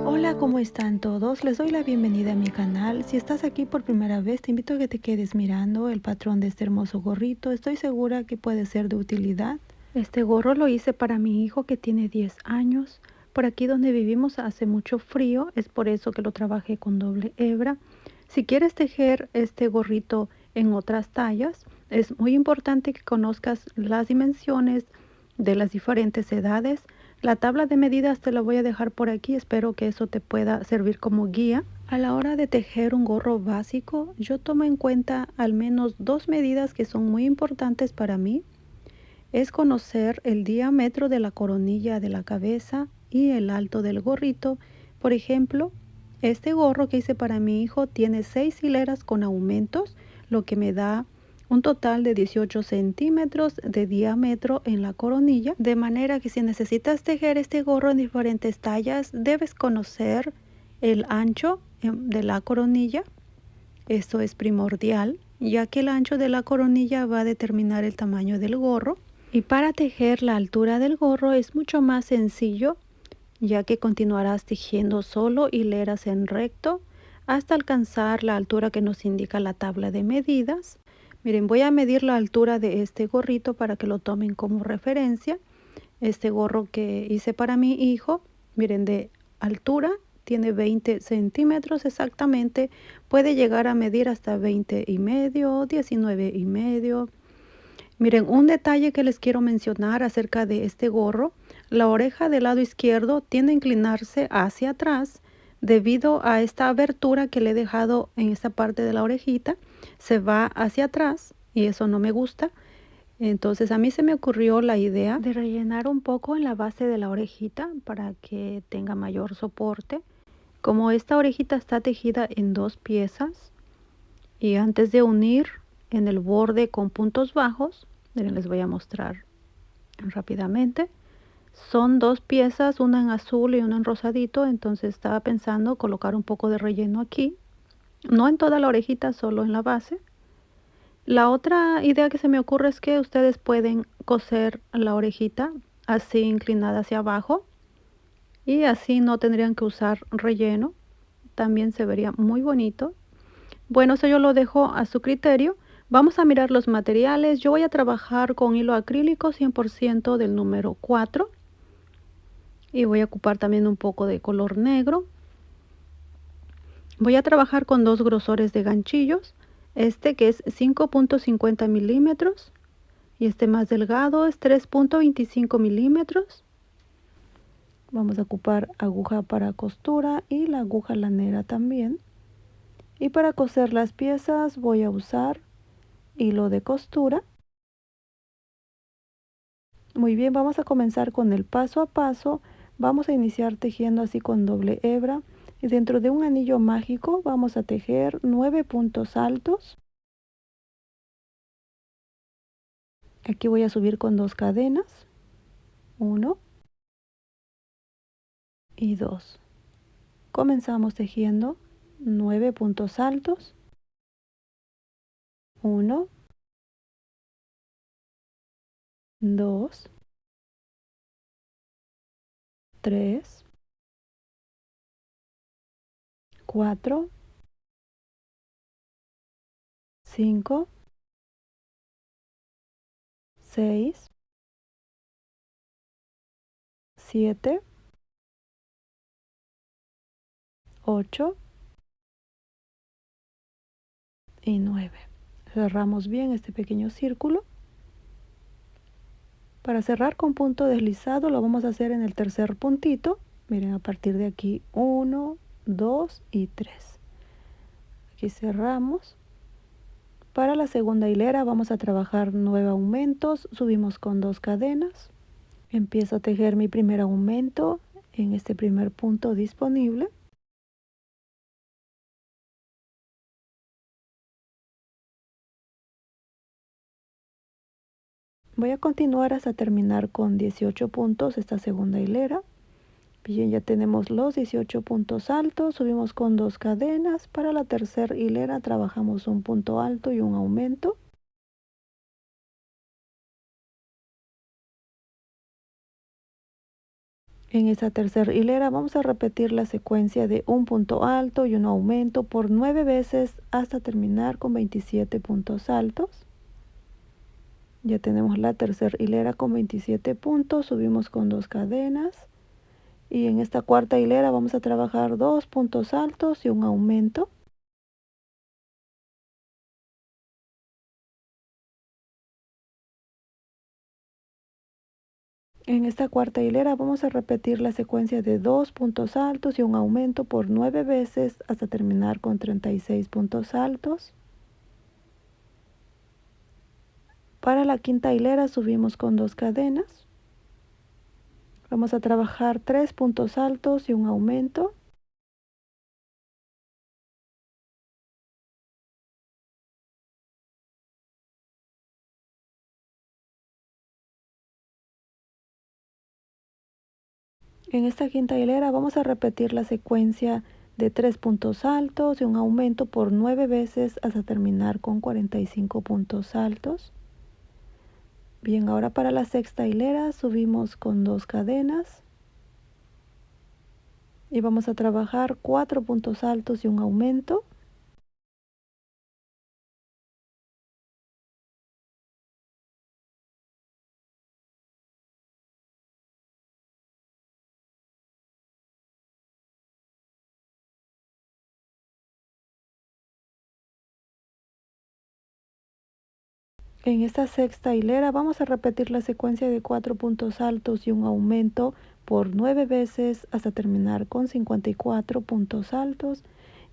Hola, ¿cómo están todos? Les doy la bienvenida a mi canal. Si estás aquí por primera vez, te invito a que te quedes mirando el patrón de este hermoso gorrito. Estoy segura que puede ser de utilidad. Este gorro lo hice para mi hijo que tiene 10 años. Por aquí donde vivimos hace mucho frío, es por eso que lo trabajé con doble hebra. Si quieres tejer este gorrito en otras tallas, es muy importante que conozcas las dimensiones de las diferentes edades. La tabla de medidas te la voy a dejar por aquí, espero que eso te pueda servir como guía. A la hora de tejer un gorro básico, yo tomo en cuenta al menos dos medidas que son muy importantes para mí. Es conocer el diámetro de la coronilla de la cabeza y el alto del gorrito. Por ejemplo, este gorro que hice para mi hijo tiene 6 hileras con aumentos, lo que me da un total de 18 centímetros de diámetro en la coronilla, de manera que si necesitas tejer este gorro en diferentes tallas, debes conocer el ancho de la coronilla. Esto es primordial, ya que el ancho de la coronilla va a determinar el tamaño del gorro. Y para tejer la altura del gorro es mucho más sencillo, ya que continuarás tejiendo solo hileras en recto hasta alcanzar la altura que nos indica la tabla de medidas. Miren, voy a medir la altura de este gorrito para que lo tomen como referencia. Este gorro que hice para mi hijo, miren, de altura tiene 20 centímetros exactamente. Puede llegar a medir hasta 20 y medio, 19 y medio. Miren, un detalle que les quiero mencionar acerca de este gorro: la oreja del lado izquierdo tiende a inclinarse hacia atrás debido a esta abertura que le he dejado en esta parte de la orejita. Se va hacia atrás y eso no me gusta. Entonces a mí se me ocurrió la idea de rellenar un poco en la base de la orejita para que tenga mayor soporte. Como esta orejita está tejida en dos piezas, y antes de unir en el borde con puntos bajos, miren, les voy a mostrar rápidamente. Son dos piezas, una en azul y una en rosadito, entonces estaba pensando colocar un poco de relleno aquí, no en toda la orejita, solo en la base. La otra idea que se me ocurre es que ustedes pueden coser la orejita así inclinada hacia abajo y así no tendrían que usar relleno. También se vería muy bonito. Bueno, eso yo lo dejo a su criterio. Vamos a mirar los materiales. Yo voy a trabajar con hilo acrílico 100% del número 4 y voy a ocupar también un poco de color negro. Voy a trabajar con dos grosores de ganchillos, este que es 5.50 milímetros y este más delgado es 3.25 milímetros. Vamos a ocupar aguja para costura y la aguja lanera también. Y para coser las piezas voy a usar hilo de costura. Muy bien, vamos a comenzar con el paso a paso. Vamos a iniciar tejiendo así con doble hebra y dentro de un anillo mágico vamos a tejer 9 puntos altos. Aquí voy a subir con 2 cadenas, 1 y 2. Comenzamos tejiendo 9 puntos altos, 1, 2, 3, 4, 5, 6, 7, 8 y 9. Cerramos bien este pequeño círculo. Para cerrar con punto deslizado lo vamos a hacer en el tercer puntito. Miren, a partir de aquí 1, 2 y 3. Aquí cerramos. Para la segunda hilera vamos a trabajar 9 aumentos. Subimos con 2 cadenas. Empiezo a tejer mi primer aumento en este primer punto disponible. Voy a continuar hasta terminar con 18 puntos esta segunda hilera. Bien, ya tenemos los 18 puntos altos, subimos con 2 cadenas. Para la tercera hilera trabajamos un punto alto y un aumento. En esta tercera hilera vamos a repetir la secuencia de un punto alto y un aumento por 9 veces hasta terminar con 27 puntos altos. Ya tenemos la tercera hilera con 27 puntos, subimos con 2 cadenas. Y en esta cuarta hilera vamos a trabajar 2 puntos altos y un aumento. En esta cuarta hilera vamos a repetir la secuencia de 2 puntos altos y un aumento por 9 veces hasta terminar con 36 puntos altos. Para la quinta hilera subimos con 2 cadenas. Vamos a trabajar 3 puntos altos y un aumento. En esta quinta hilera vamos a repetir la secuencia de 3 puntos altos y un aumento por 9 veces hasta terminar con 45 puntos altos. Bien, ahora para la sexta hilera subimos con 2 cadenas y vamos a trabajar 4 puntos altos y un aumento. En esta sexta hilera vamos a repetir la secuencia de 4 puntos altos y un aumento por 9 veces hasta terminar con 54 puntos altos.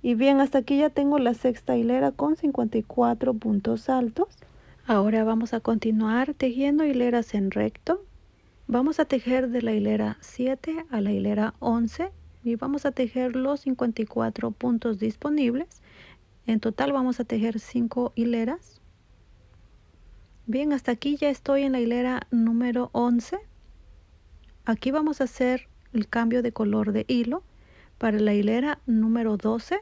Y bien, hasta aquí ya tengo la sexta hilera con 54 puntos altos. Ahora vamos a continuar tejiendo hileras en recto. Vamos a tejer de la hilera 7 a la hilera 11 y vamos a tejer los 54 puntos disponibles. En total vamos a tejer 5 hileras. Bien, hasta aquí ya estoy en la hilera número 11. Aquí vamos a hacer el cambio de color de hilo. Para la hilera número 12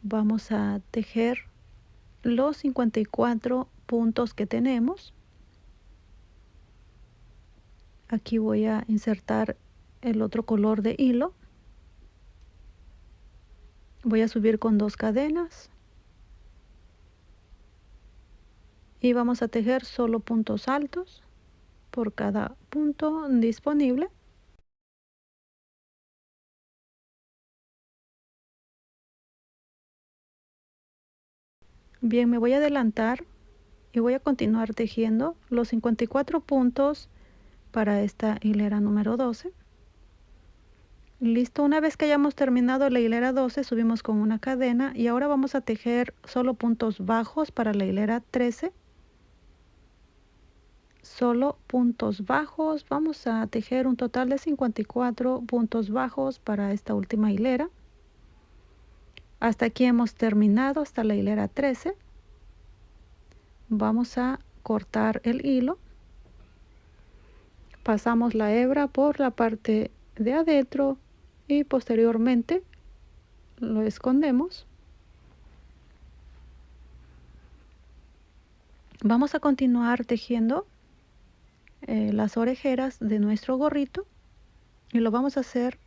vamos a tejer los 54 puntos que tenemos. Aquí voy a insertar el otro color de hilo. Voy a subir con 2 cadenas. Y vamos a tejer solo puntos altos por cada punto disponible. Bien, me voy a adelantar y voy a continuar tejiendo los 54 puntos para esta hilera número 12. Listo, una vez que hayamos terminado la hilera 12 subimos con una cadena y ahora vamos a tejer solo puntos bajos para la hilera 13. Solo puntos bajos, vamos a tejer un total de 54 puntos bajos para esta última hilera. Hasta aquí hemos terminado, hasta la hilera 13. Vamos a cortar el hilo. Pasamos la hebra por la parte de adentro y posteriormente lo escondemos. Vamos a continuar tejiendo las orejeras de nuestro gorrito y lo vamos a hacer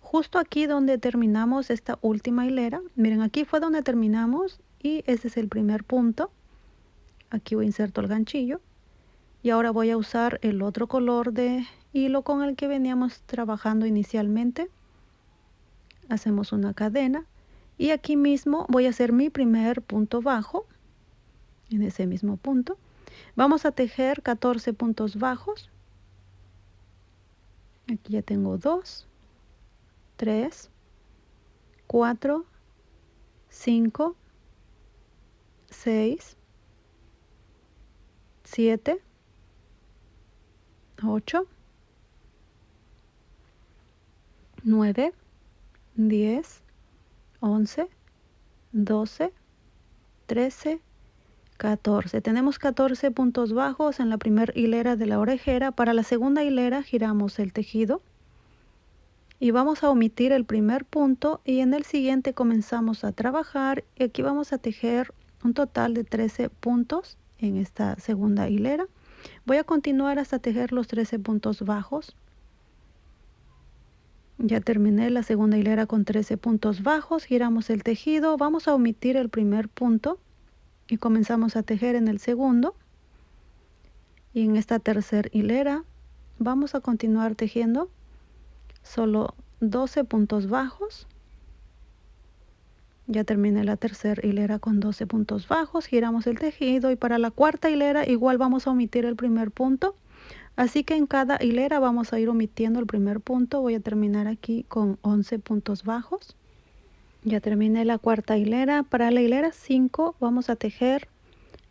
justo aquí donde terminamos esta última hilera. Miren, aquí fue donde terminamos y este es el primer punto. Aquí voy a insertar el ganchillo y ahora voy a usar el otro color de hilo con el que veníamos trabajando inicialmente. Hacemos una cadena y aquí mismo voy a hacer mi primer punto bajo en ese mismo punto. Vamos a tejer 14 puntos bajos. Aquí ya tengo 2, 3, 4, 5, 6, 7, 8, 9, 10, 11, 12, 13, 14. Tenemos 14 puntos bajos en la primera hilera de la orejera. Para la segunda hilera giramos el tejido y vamos a omitir el primer punto y en el siguiente comenzamos a trabajar y aquí vamos a tejer un total de 13 puntos en esta segunda hilera. Voy a continuar hasta tejer los 13 puntos bajos. Ya terminé la segunda hilera con 13 puntos bajos, giramos el tejido, vamos a omitir el primer punto y comenzamos a tejer en el segundo. Y en esta tercera hilera vamos a continuar tejiendo solo 12 puntos bajos. Ya terminé la tercera hilera con 12 puntos bajos, giramos el tejido y para la cuarta hilera igual vamos a omitir el primer punto. Así que en cada hilera vamos a ir omitiendo el primer punto. Voy a terminar aquí con 11 puntos bajos. Ya terminé la cuarta hilera. Para la hilera 5 vamos a tejer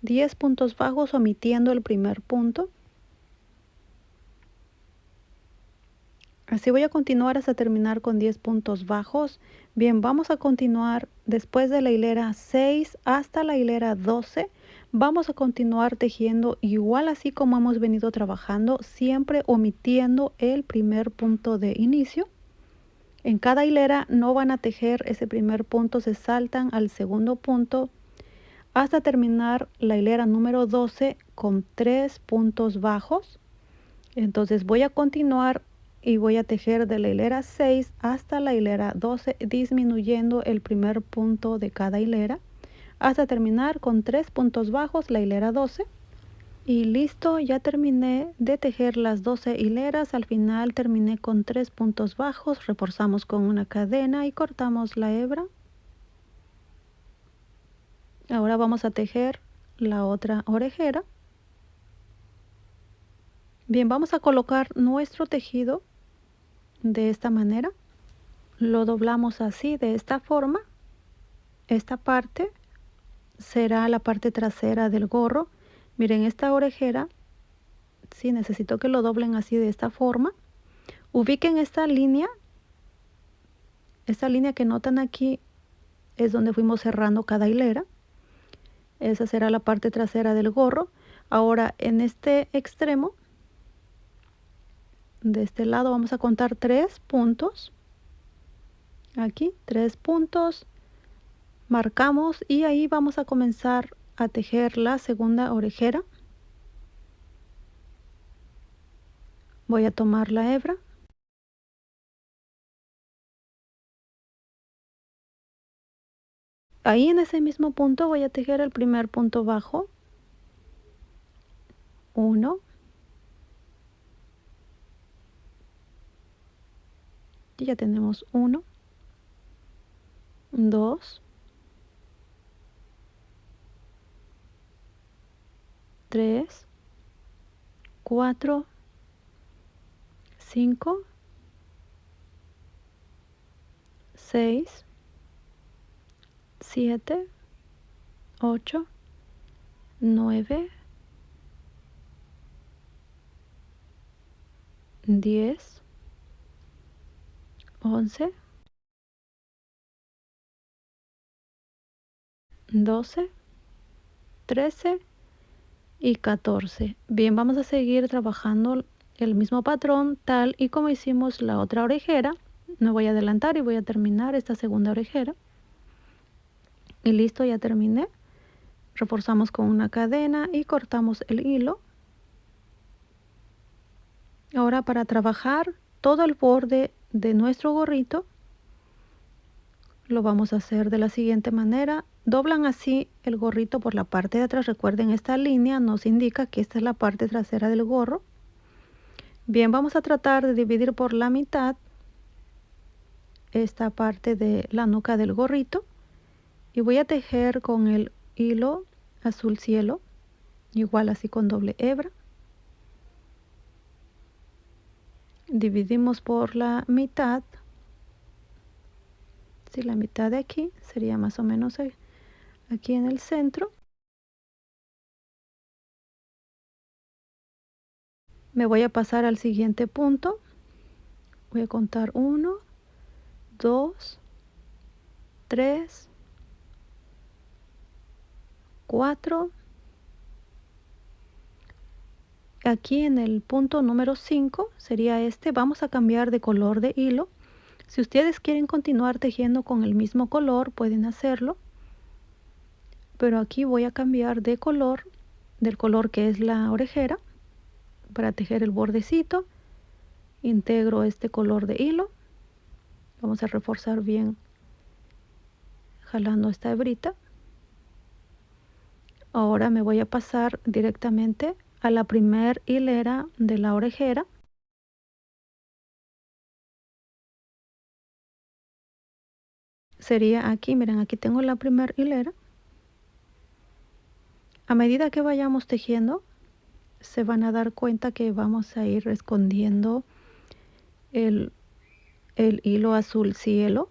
10 puntos bajos omitiendo el primer punto. Así voy a continuar hasta terminar con 10 puntos bajos. Bien, vamos a continuar después de la hilera 6 hasta la hilera 12. Vamos a continuar tejiendo igual así como hemos venido trabajando, siempre omitiendo el primer punto de inicio. En cada hilera no van a tejer ese primer punto, se saltan al segundo punto hasta terminar la hilera número 12 con 3 puntos bajos. Entonces voy a continuar y voy a tejer de la hilera 6 hasta la hilera 12, disminuyendo el primer punto de cada hilera hasta terminar con 3 puntos bajos la hilera 12. Y listo, ya terminé de tejer las 12 hileras. Al final terminé con 3 puntos bajos, reforzamos con una cadena y cortamos la hebra. Ahora vamos a tejer la otra orejera. Bien, vamos a colocar nuestro tejido de esta manera. Lo doblamos así, de esta forma. Esta parte será la parte trasera del gorro. Miren, esta orejera, sí, necesito que lo doblen así de esta forma. Ubiquen esta línea que notan aquí es donde fuimos cerrando cada hilera. Esa será la parte trasera del gorro. Ahora en este extremo, de este lado, vamos a contar 3 puntos. Aquí 3 puntos. Marcamos y ahí vamos a comenzar a tejer la segunda orejera. Voy a tomar la hebra. Ahí en ese mismo punto voy a tejer el primer punto bajo. 1. Y ya tenemos 1, 2, 3, 4, 5, 6, 7, 8, 9, 10, 11, 12, 13 y 14. Bien, vamos a seguir trabajando el mismo patrón tal y como hicimos la otra orejera. Me voy a adelantar y voy a terminar esta segunda orejera. Y listo, ya terminé. Reforzamos con una cadena y cortamos el hilo. Ahora para trabajar todo el borde de nuestro gorrito, lo vamos a hacer de la siguiente manera. Doblan así el gorrito por la parte de atrás. Recuerden, esta línea nos indica que esta es la parte trasera del gorro. Bien, vamos a tratar de dividir por la mitad esta parte de la nuca del gorrito. Y voy a tejer con el hilo azul cielo, igual así con doble hebra. Dividimos por la mitad. Si la mitad de aquí sería más o menos aquí en el centro. Me voy a pasar al siguiente punto. Voy a contar 1, 2, 3, 4. Aquí en el punto número 5 sería este. Vamos a cambiar de color de hilo. Si ustedes quieren continuar tejiendo con el mismo color, pueden hacerlo. Pero aquí voy a cambiar de color, del color que es la orejera, para tejer el bordecito. Integro este color de hilo. Vamos a reforzar bien jalando esta hebrita. Ahora me voy a pasar directamente a la primer hilera de la orejera. Sería aquí, miren, aquí tengo la primer hilera. A medida que vayamos tejiendo, se van a dar cuenta que vamos a ir escondiendo el hilo azul cielo.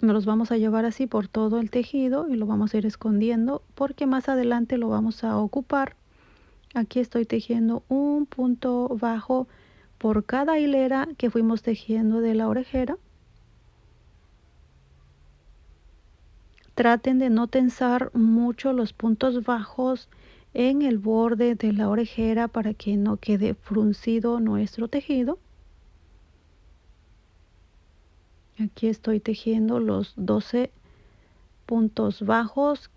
Nos los vamos a llevar así por todo el tejido y lo vamos a ir escondiendo porque más adelante lo vamos a ocupar. Aquí estoy tejiendo un punto bajo por cada hilera que fuimos tejiendo de la orejera. Traten de no tensar mucho los puntos bajos en el borde de la orejera para que no quede fruncido nuestro tejido. Aquí estoy tejiendo los 12 puntos bajos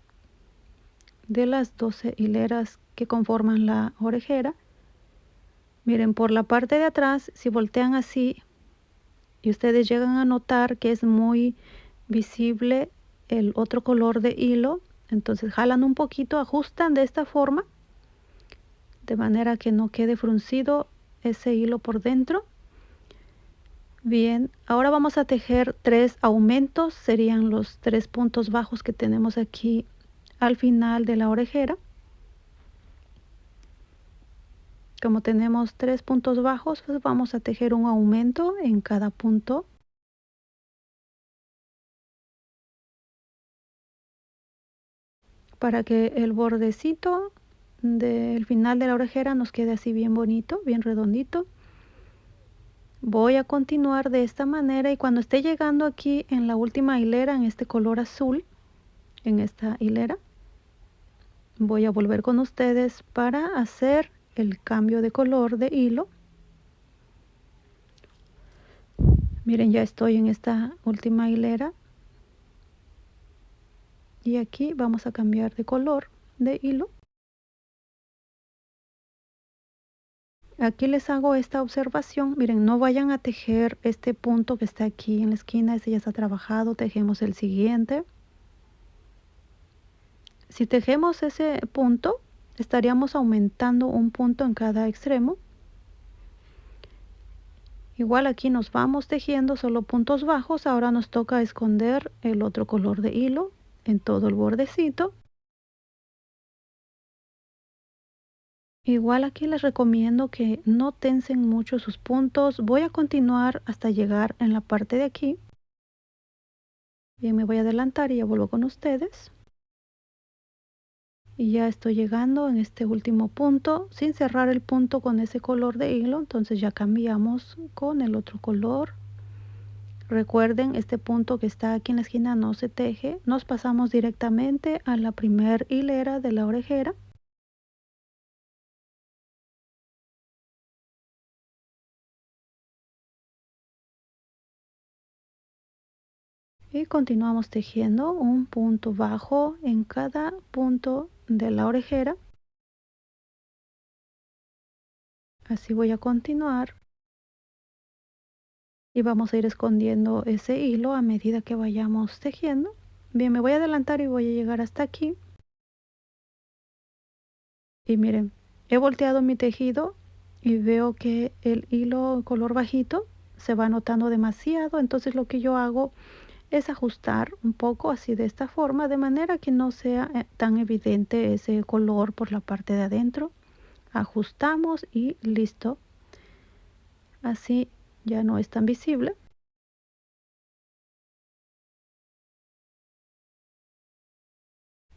de las 12 hileras que conforman la orejera. Miren, por la parte de atrás, si voltean así y ustedes llegan a notar que es muy visible el otro color de hilo, entonces jalan un poquito, ajustan de esta forma, de manera que no quede fruncido ese hilo por dentro. Bien, ahora vamos a tejer 3 aumentos, serían los 3 puntos bajos que tenemos aquí al final de la orejera. Como tenemos 3 puntos bajos, pues vamos a tejer un aumento en cada punto. Para que el bordecito del final de la orejera nos quede así bien bonito, bien redondito. Voy a continuar de esta manera y cuando esté llegando aquí en la última hilera, en este color azul, en esta hilera, voy a volver con ustedes para hacer el cambio de color de hilo. Miren, ya estoy en esta última hilera y aquí vamos a cambiar de color de hilo. Aquí les hago esta observación. Miren, no vayan a tejer este punto que está aquí en la esquina. Este ya está trabajado. Tejemos el siguiente. Si tejemos ese punto, estaríamos aumentando un punto en cada extremo. Igual aquí nos vamos tejiendo solo puntos bajos. Ahora nos toca esconder el otro color de hilo en todo el bordecito. Igual aquí les recomiendo que no tensen mucho sus puntos. Voy a continuar hasta llegar en la parte de aquí. Bien, me voy a adelantar y ya vuelvo con ustedes. Y ya estoy llegando en este último punto sin cerrar el punto con ese color de hilo. Entonces ya cambiamos con el otro color. Recuerden, este punto que está aquí en la esquina no se teje. Nos pasamos directamente a la primer hilera de la orejera. Y continuamos tejiendo un punto bajo en cada punto de la orejera. Así voy a continuar. Y vamos a ir escondiendo ese hilo a medida que vayamos tejiendo. Bien, me voy a adelantar y voy a llegar hasta aquí. Y miren, he volteado mi tejido y veo que el hilo color bajito se va notando demasiado. Entonces lo que yo hago es ajustar un poco así de esta forma, de manera que no sea tan evidente ese color por la parte de adentro. Ajustamos y listo. Así ya no es tan visible.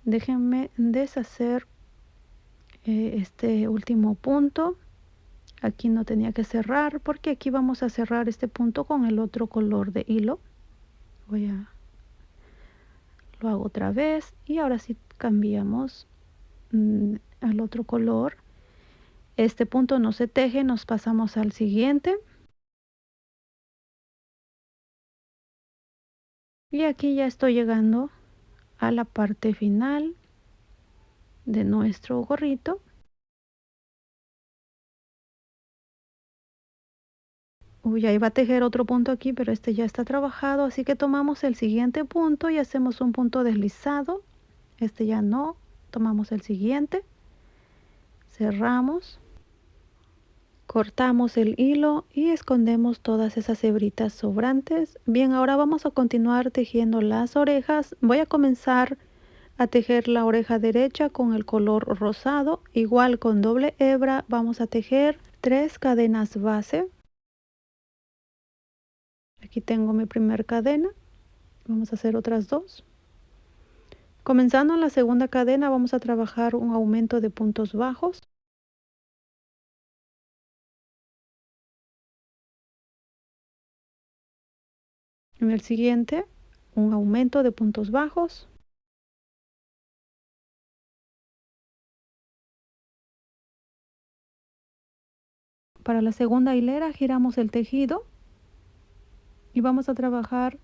Déjenme deshacer este último punto. Aquí no tenía que cerrar porque aquí vamos a cerrar este punto con el otro color de hilo. Lo hago otra vez y ahora sí cambiamos al otro color. Este punto no se teje, nos pasamos al siguiente. Y aquí ya estoy llegando a la parte final de nuestro gorrito. Uy, ahí va a tejer otro punto aquí, pero este ya está trabajado, así que tomamos el siguiente punto y hacemos un punto deslizado. Este ya no, tomamos el siguiente, cerramos, cortamos el hilo y escondemos todas esas hebritas sobrantes. Bien, ahora vamos a continuar tejiendo las orejas. Voy a comenzar a tejer la oreja derecha con el color rosado. Igual con doble hebra vamos a tejer 3 cadenas base. Aquí tengo mi primer cadena. Vamos a hacer otras 2. Comenzando en la segunda cadena vamos a trabajar un aumento de puntos bajos. En el siguiente, un aumento de puntos bajos. Para la segunda hilera giramos el tejido y vamos a trabajar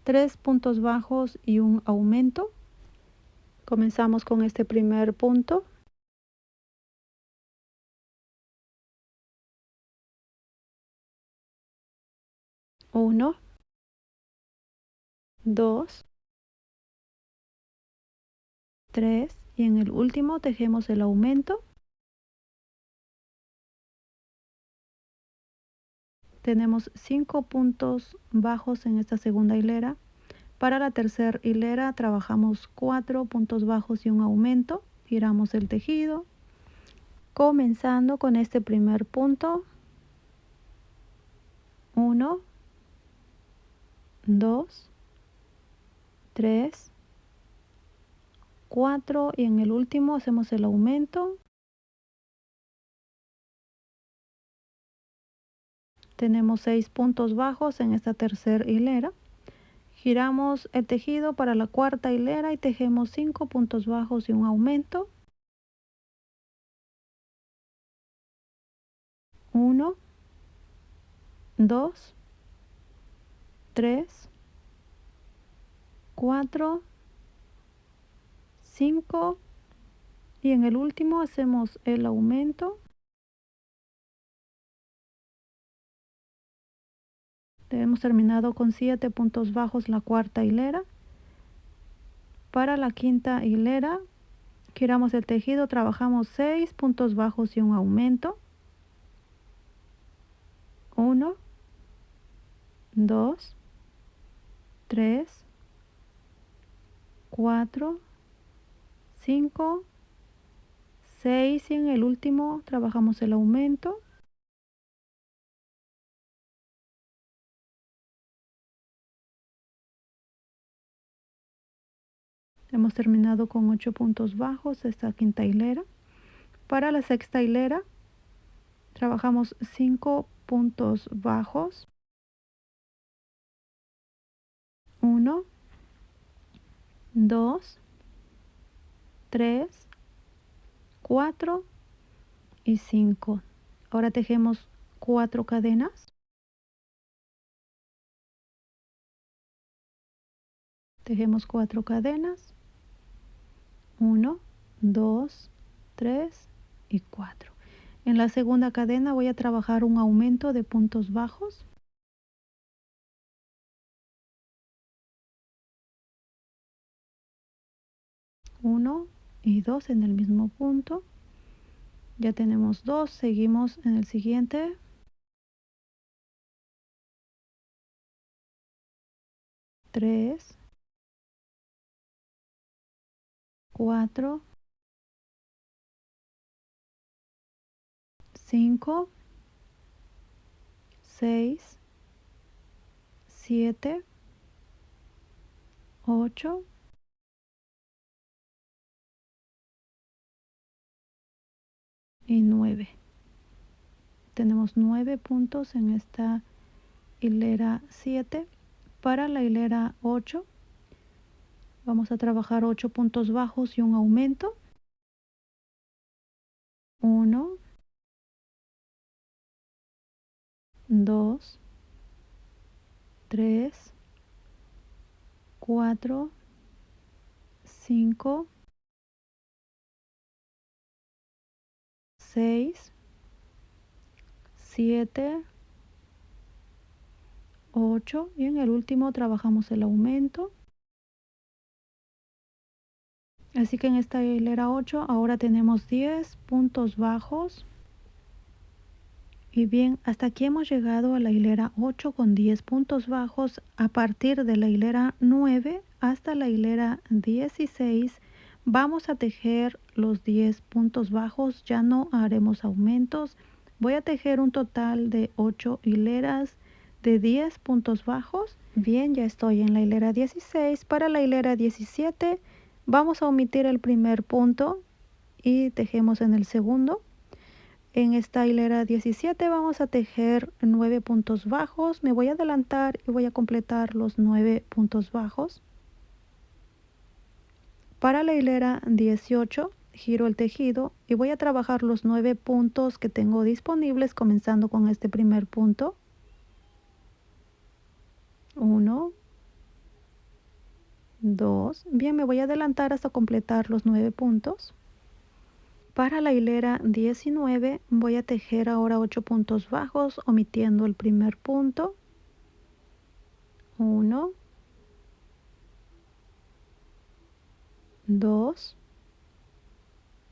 3 puntos bajos y un aumento. Comenzamos con este primer punto. 1, 2, 3 y en el último tejemos el aumento. Tenemos 5 puntos bajos en esta segunda hilera. Para la tercera hilera trabajamos 4 puntos bajos y un aumento. Giramos el tejido. Comenzando con este primer punto. 1, 2, 3, 4 y en el último hacemos el aumento. Tenemos 6 puntos bajos en esta tercera hilera. Giramos el tejido para la cuarta hilera y tejemos 5 puntos bajos y un aumento. 1, 2, 3, 4, 5 y en el último hacemos el aumento. Hemos terminado con 7 puntos bajos la cuarta hilera. Para la quinta hilera giramos el tejido, trabajamos 6 puntos bajos y un aumento. 1, 2, 3, 4, 5, 6 y en el último trabajamos el aumento. Hemos terminado con 8 puntos bajos esta quinta hilera. Para la sexta hilera trabajamos 5 puntos bajos. 1, 2, 3, 4 y 5. Ahora tejemos 4 cadenas. Tejemos 4 cadenas. 1, 2, 3 y 4. En la segunda cadena voy a trabajar un aumento de puntos bajos. 1 y 2 en el mismo punto. Ya tenemos 2, seguimos en el siguiente. 3, 4, 5, 6, 7, 8 y 9. Tenemos 9 puntos en esta hilera 7. Para la hilera 8 vamos a trabajar 8 puntos bajos y un aumento. 1, 2, 3, 4, 5, 6, 7, 8 y en el último trabajamos el aumento. Así que en esta hilera 8 ahora tenemos 10 puntos bajos. Y bien, hasta aquí hemos llegado a la hilera 8 con 10 puntos bajos. A partir de la hilera 9 hasta la hilera 16 vamos a tejer los 10 puntos bajos, ya no haremos aumentos. Voy a tejer un total de 8 hileras de 10 puntos bajos. Bien, ya estoy en la hilera 16. Para la hilera 17 vamos a omitir el primer punto y tejemos en el segundo. En esta hilera 17 vamos a tejer 9 puntos bajos. Me voy a adelantar y voy a completar los 9 puntos bajos. Para la hilera 18 giro el tejido y voy a trabajar los 9 puntos que tengo disponibles, comenzando con este primer punto. 1, 2. Bien, me voy a adelantar hasta completar los 9 puntos. Para la hilera 19 voy a tejer ahora 8 puntos bajos, omitiendo el primer punto. 1, 2,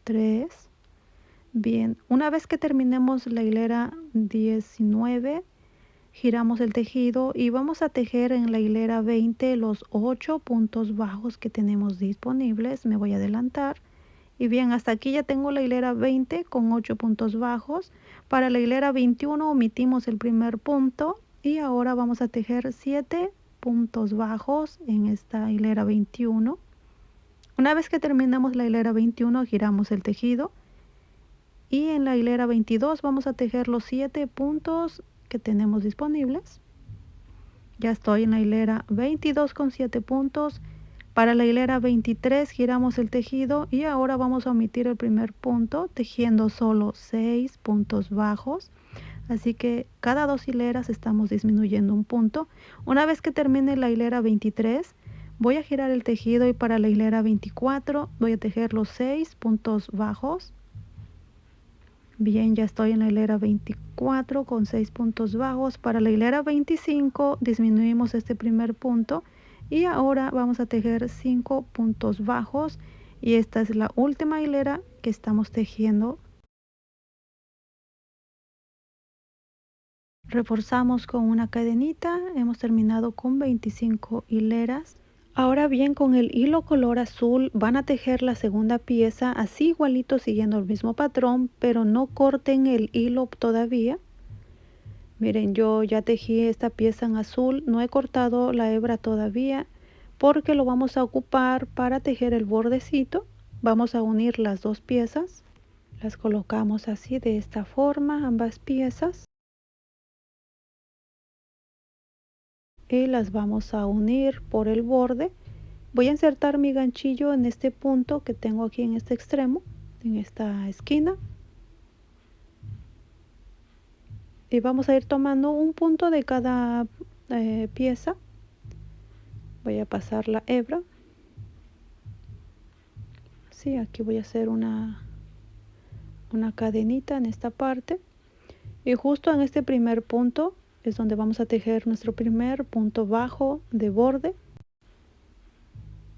3. Bien, una vez que terminemos la hilera 19, giramos el tejido y vamos a tejer en la hilera 20 los 8 puntos bajos que tenemos disponibles. Me voy a adelantar. Y bien, hasta aquí ya tengo la hilera 20 con 8 puntos bajos. Para la hilera 21 omitimos el primer punto y ahora vamos a tejer 7 puntos bajos en esta hilera 21. Una vez que terminamos la hilera 21 giramos el tejido y en la hilera 22 vamos a tejer los 7 puntos que tenemos disponibles. Ya estoy en la hilera 22 con 7 puntos. Para la hilera 23 giramos el tejido y ahora vamos a omitir el primer punto tejiendo solo 6 puntos bajos. Así que cada 2 hileras estamos disminuyendo un punto. Una vez que termine la hilera 23 voy a girar el tejido y para la hilera 24 voy a tejer los 6 puntos bajos. Bien, ya estoy en la hilera 24 con 6 puntos bajos. Para la hilera 25 disminuimos este primer punto y ahora vamos a tejer 5 puntos bajos y esta es la última hilera que estamos tejiendo. Reforzamos con una cadenita. Hemos terminado con 25 hileras. Ahora bien, con el hilo color azul van a tejer la segunda pieza así igualito siguiendo el mismo patrón, pero no corten el hilo todavía. Miren, yo ya tejí esta pieza en azul, no he cortado la hebra todavía porque lo vamos a ocupar para tejer el bordecito. Vamos a unir las dos piezas, las colocamos así de esta forma, ambas piezas, y las vamos a unir por el borde. Voy a insertar mi ganchillo en este punto que tengo aquí en este extremo, en esta esquina, y vamos a ir tomando un punto de cada pieza. Voy a pasar la hebra. Sí, aquí voy a hacer una cadenita en esta parte y justo en este primer punto es donde vamos a tejer nuestro primer punto bajo de borde.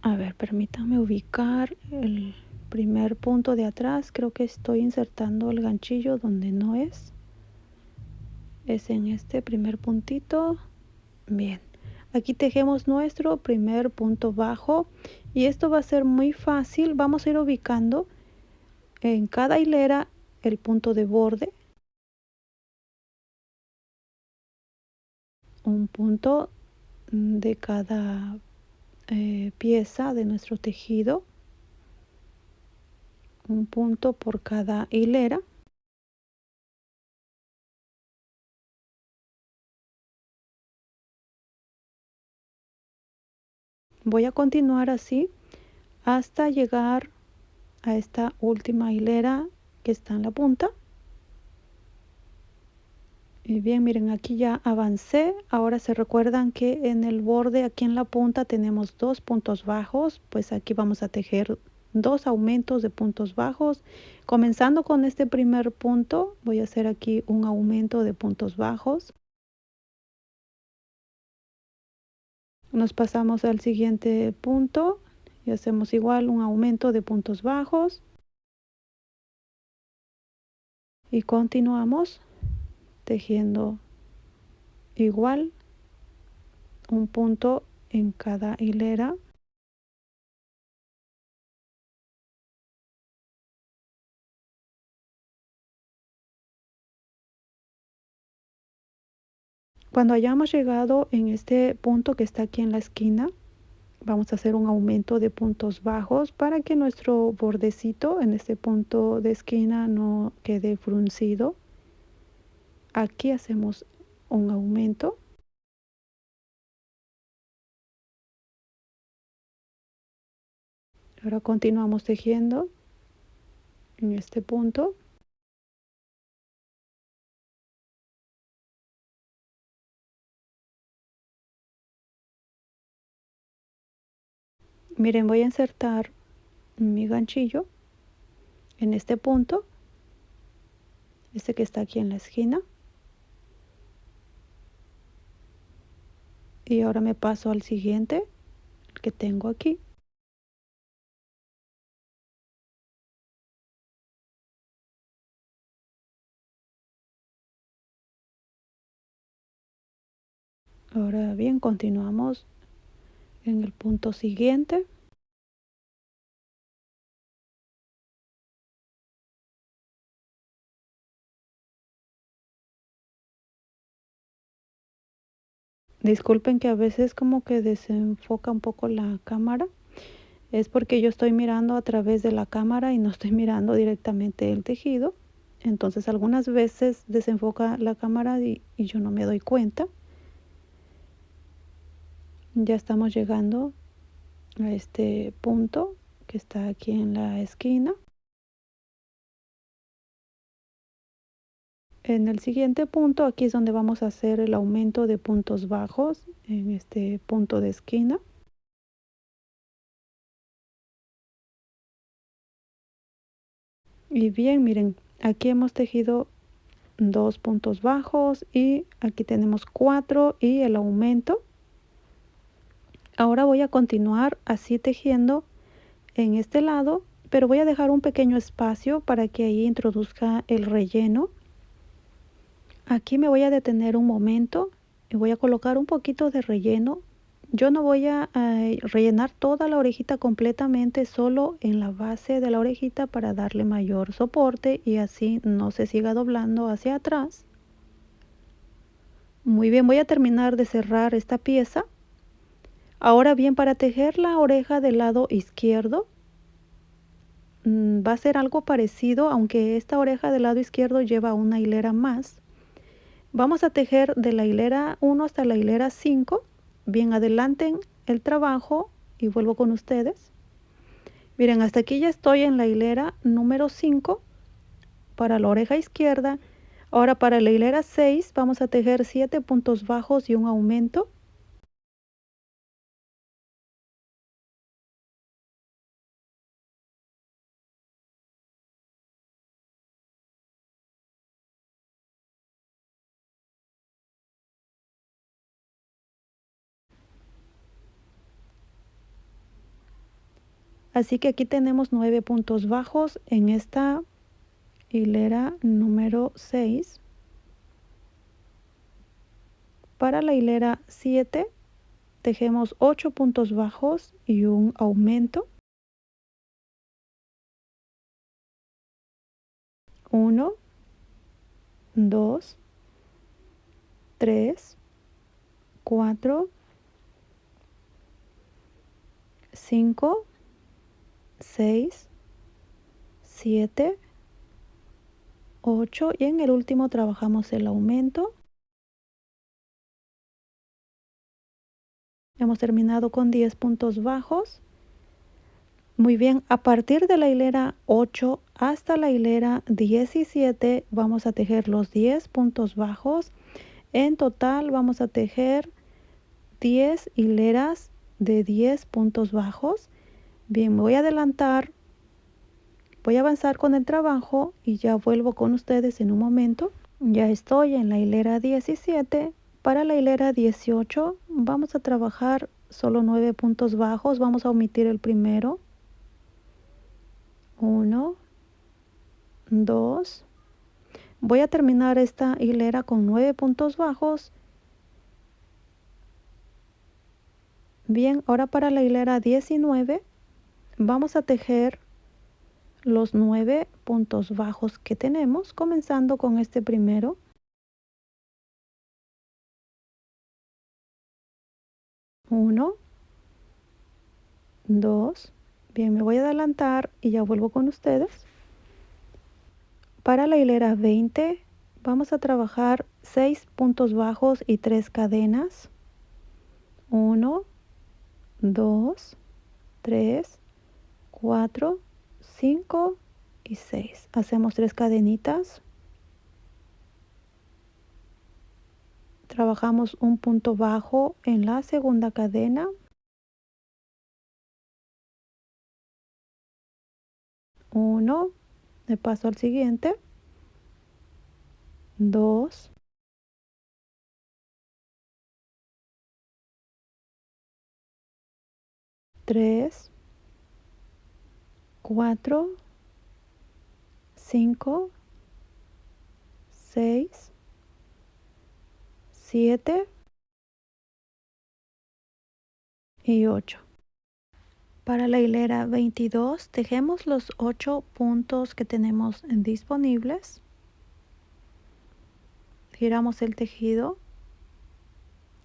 A ver, permítanme ubicar el primer punto de atrás. Creo que estoy insertando el ganchillo donde no es. Es en este primer puntito. Bien, aquí tejemos nuestro primer punto bajo y esto va a ser muy fácil. Vamos a ir ubicando en cada hilera el punto de borde, un punto de cada pieza de nuestro tejido, un punto por cada hilera. Voy a continuar así hasta llegar a esta última hilera que está en la punta. Y bien, miren, aquí ya avancé. Ahora se recuerdan que en el borde aquí en la punta tenemos 2 puntos bajos, pues aquí vamos a tejer 2 aumentos de puntos bajos. Comenzando con este primer punto voy a hacer aquí un aumento de puntos bajos. Nos pasamos al siguiente punto y hacemos igual un aumento de puntos bajos y continuamos tejiendo igual un punto en cada hilera. Cuando hayamos llegado en este punto que está aquí en la esquina, vamos a hacer un aumento de puntos bajos para que nuestro bordecito en este punto de esquina no quede fruncido. Aquí hacemos un aumento. Ahora continuamos tejiendo en este punto. Miren, voy a insertar mi ganchillo en este punto, este que está aquí en la esquina. Y ahora me paso al siguiente, el que tengo aquí. Ahora bien, continuamos en el punto siguiente. Disculpen que a veces como que desenfoca un poco la cámara. Es porque yo estoy mirando a través de la cámara y no estoy mirando directamente el tejido. Entonces algunas veces desenfoca la cámara y yo no me doy cuenta. Ya estamos llegando a este punto que está aquí en la esquina. En el siguiente punto, aquí es donde vamos a hacer el aumento de puntos bajos en este punto de esquina. Y bien, miren, aquí hemos tejido 2 puntos bajos y aquí tenemos 4 y el aumento. Ahora voy a continuar así tejiendo en este lado, pero voy a dejar un pequeño espacio para que ahí introduzca el relleno. Aquí me voy a detener un momento y voy a colocar un poquito de relleno. Yo no voy a rellenar toda la orejita completamente, solo en la base de la orejita para darle mayor soporte y así no se siga doblando hacia atrás. Muy bien, voy a terminar de cerrar esta pieza. Ahora bien, para tejer la oreja del lado izquierdo, va a ser algo parecido, aunque esta oreja del lado izquierdo lleva una hilera más. Vamos a tejer de la hilera 1 hasta la hilera 5. Bien, adelanten el trabajo y vuelvo con ustedes. Miren, hasta aquí ya estoy en la hilera número 5 para la oreja izquierda. Ahora para la hilera 6 vamos a tejer 7 puntos bajos y un aumento. Así que aquí tenemos 9 puntos bajos en esta hilera número 6. Para la hilera 7 tejemos 8 puntos bajos y un aumento. 1, 2, 3, 4, 5, 6, 7, 8 y en el último trabajamos el aumento. Hemos terminado con 10 puntos bajos. Muy bien, a partir de la hilera 8 hasta la hilera 17 vamos a tejer los 10 puntos bajos. En total vamos a tejer 10 hileras de 10 puntos bajos. Bien, me voy a adelantar, voy a avanzar con el trabajo y ya vuelvo con ustedes en un momento. Ya estoy en la hilera 17. Para la hilera 18 vamos a trabajar solo 9 puntos bajos. Vamos a omitir el primero. 1, 2. Voy a terminar esta hilera con 9 puntos bajos. Bien, ahora para la hilera 19 vamos a tejer los 9 puntos bajos que tenemos, comenzando con este primero. 1, 2. Bien, me voy a adelantar y ya vuelvo con ustedes. Para la hilera 20 vamos a trabajar 6 puntos bajos y 3 cadenas. 1, 2, 3, 4, 5 y 6. Hacemos 3 cadenitas. Trabajamos un punto bajo en la segunda cadena. 1, me paso al siguiente. 2, 3, 4, 5, 6, 7 y 8. Para la hilera 22 tejemos los 8 puntos que tenemos disponibles. Giramos el tejido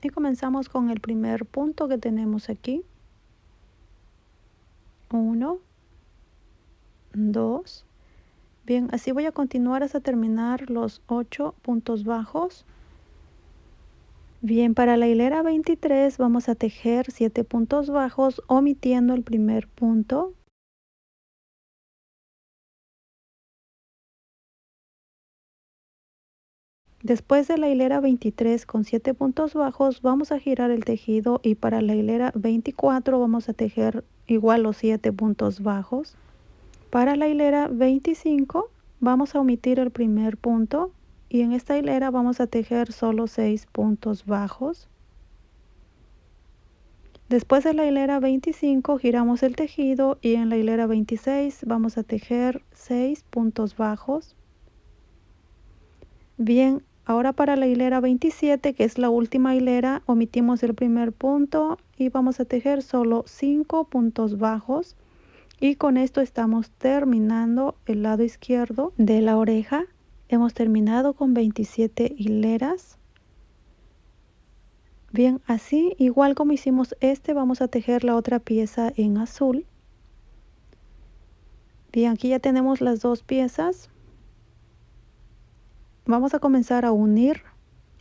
y comenzamos con el primer punto que tenemos aquí. 1, 2. Bien, así voy a continuar hasta terminar los 8 puntos bajos. Bien, para la hilera 23 vamos a tejer 7 puntos bajos omitiendo el primer punto. Después de la hilera 23 con 7 puntos bajos vamos a girar el tejido y para la hilera 24 vamos a tejer igual los 7 puntos bajos. Para la hilera 25 vamos a omitir el primer punto y en esta hilera vamos a tejer solo 6 puntos bajos. Después de la hilera 25 giramos el tejido y en la hilera 26 vamos a tejer 6 puntos bajos. Bien, ahora para la hilera 27, que es la última hilera, omitimos el primer punto y vamos a tejer solo 5 puntos bajos. Y con esto estamos terminando el lado izquierdo de la oreja. Hemos terminado con 27 hileras. Bien, así igual como hicimos este, vamos a tejer la otra pieza en azul. Bien, aquí ya tenemos las dos piezas. Vamos a comenzar a unir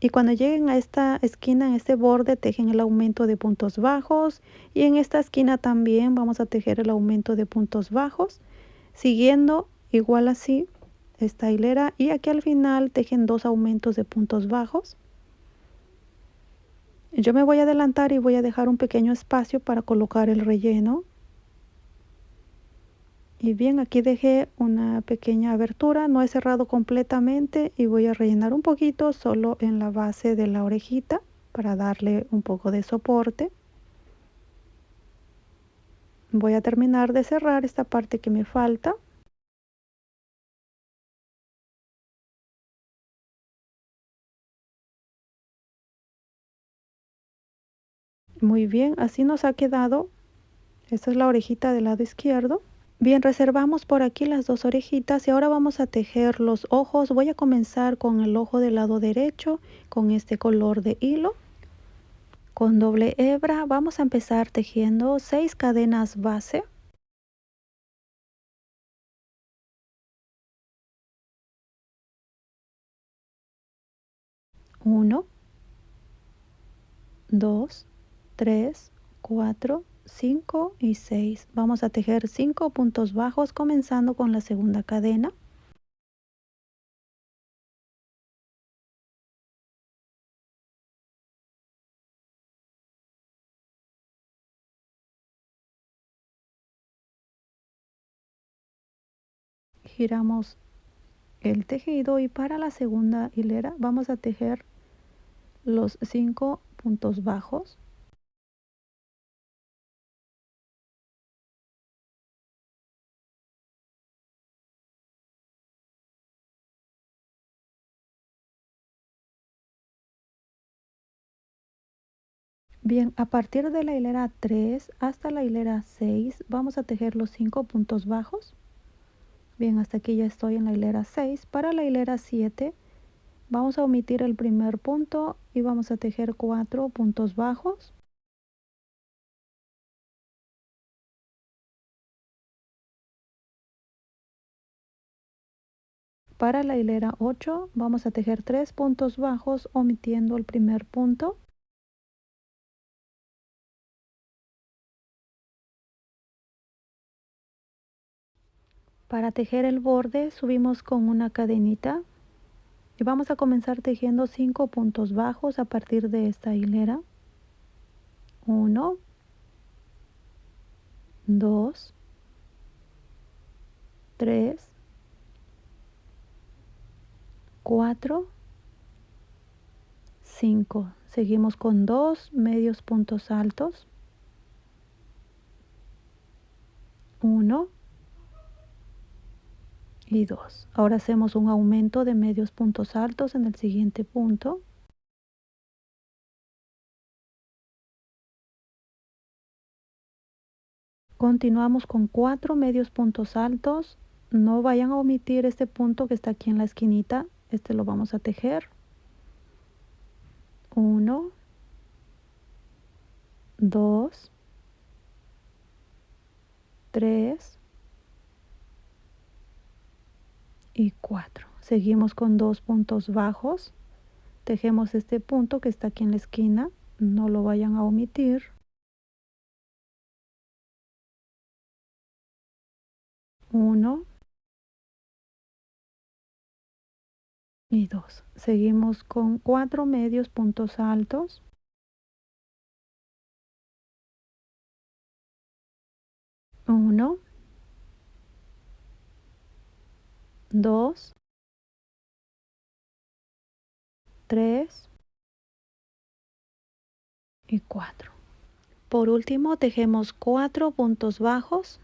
y cuando lleguen a esta esquina, en este borde, tejen el aumento de puntos bajos y en esta esquina también vamos a tejer el aumento de puntos bajos, siguiendo igual así esta hilera y aquí al final tejen 2 aumentos de puntos bajos. Yo me voy a adelantar y voy a dejar un pequeño espacio para colocar el relleno. Y bien, aquí dejé una pequeña abertura, no he cerrado completamente y voy a rellenar un poquito solo en la base de la orejita para darle un poco de soporte. Voy a terminar de cerrar esta parte que me falta. Muy bien, así nos ha quedado. Esta es la orejita del lado izquierdo. Bien, reservamos por aquí las dos orejitas y ahora vamos a tejer los ojos. Voy a comenzar con el ojo del lado derecho con este color de hilo. Con doble hebra vamos a empezar tejiendo 6 cadenas base. 1, 2, 3, 4, 5 y 6. Vamos a tejer 5 puntos bajos comenzando con la segunda cadena. Giramos el tejido y para la segunda hilera vamos a tejer los 5 puntos bajos. Bien, a partir de la hilera 3 hasta la hilera 6 vamos a tejer los 5 puntos bajos. Bien, hasta aquí ya estoy en la hilera 6. Para la hilera 7 vamos a omitir el primer punto y vamos a tejer 4 puntos bajos. Para la hilera 8 vamos a tejer 3 puntos bajos omitiendo el primer punto. Para tejer el borde subimos con una cadenita y vamos a comenzar tejiendo 5 puntos bajos a partir de esta hilera. 1, 2, 3, 4, 5. Seguimos con 2 medios puntos altos. 1 y 2. Ahora hacemos un aumento de medios puntos altos en el siguiente punto. Continuamos con 4 medios puntos altos. No vayan a omitir este punto que está aquí en la esquinita. Este lo vamos a tejer. 1, 2, 3 y 4. Seguimos con 2 puntos bajos. Tejemos este punto que está aquí en la esquina. No lo vayan a omitir. 1 y 2. Seguimos con 4 medios puntos altos. 1, 2, 3 y 4. Por último tejemos 4 puntos bajos.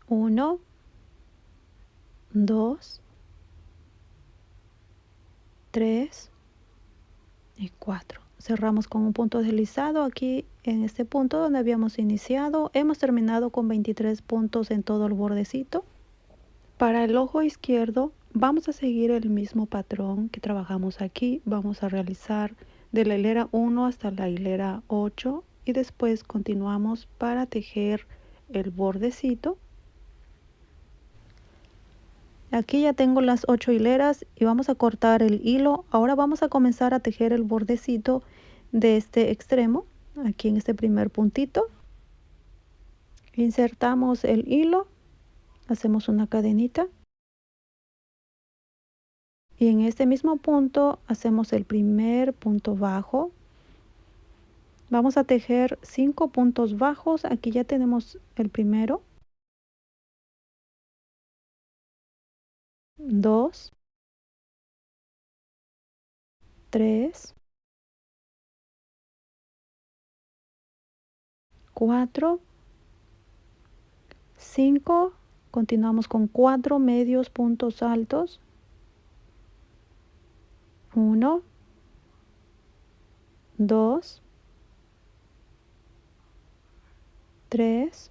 1, 2, 3 y 4. Cerramos con un punto deslizado aquí en este punto donde habíamos iniciado. Hemos terminado con 23 puntos en todo el bordecito. Para el ojo izquierdo vamos a seguir el mismo patrón que trabajamos aquí. Vamos a realizar de la hilera 1 hasta la hilera 8 y después continuamos para tejer el bordecito. Aquí ya tengo las 8 hileras y vamos a cortar el hilo. Ahora vamos a comenzar a tejer el bordecito de este extremo, aquí en este primer puntito. Insertamos el hilo, hacemos una cadenita. Y en este mismo punto hacemos el primer punto bajo. Vamos a tejer 5 puntos bajos. Aquí ya tenemos el primero. 2, 3, 4, 5. Continuamos con 4 medios puntos altos. 1, 2, 3,